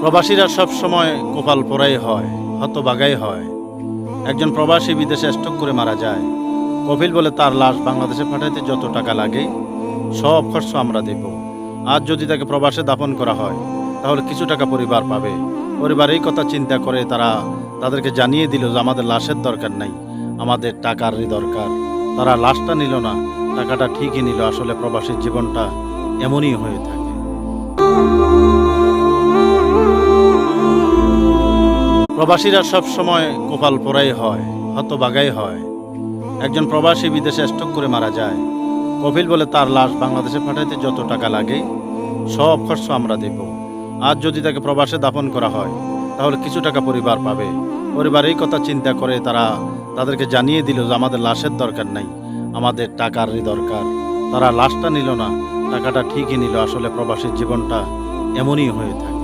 প্রবাসীরা সব সময় কপাল পোড়াই হয়, হতবাগাই হয়। একজন প্রবাসী বিদেশে স্ট্রোক করে মারা যায়। কফিল বলে তার লাশ বাংলাদেশে পাঠাইতে যত টাকা লাগে সব খরচ আমরা দেব। আজ যদি তাকে প্রবাসে দাফন করা হয় তাহলে কিছু টাকা পরিবার পাবে। পরিবার এই কথা চিন্তা করে তাদেরকে জানিয়ে দিল যে আমাদের লাশের দরকার নাই, আমাদের টাকারই দরকার। তারা লাশটা নিল না, টাকাটা ঠিকই নিল। আসলে প্রবাসীর জীবনটা এমনই হয়ে থাকে। প্রবাসীরা সব সময় কপাল পোড়াই হয়, হতবাগাই হয়। একজন প্রবাসী বিদেশে স্ট্রোক করে মারা যায়। কফিল বলে তার লাশ বাংলাদেশে পাঠাইতে যত টাকা লাগে সব খরচ আমরা দেব। আজ যদি তাকে প্রবাসে দাফন করা হয় তাহলে কিছু টাকা পরিবার পাবে। পরিবার এই কথা চিন্তা করে তাদেরকে জানিয়ে দিল যে আমাদের লাশের দরকার নাই, আমাদের টাকারই দরকার। তারা লাশটা নিল না, টাকাটা ঠিকই নিল। আসলে প্রবাসীর জীবনটা এমনই হয়ে থাকে।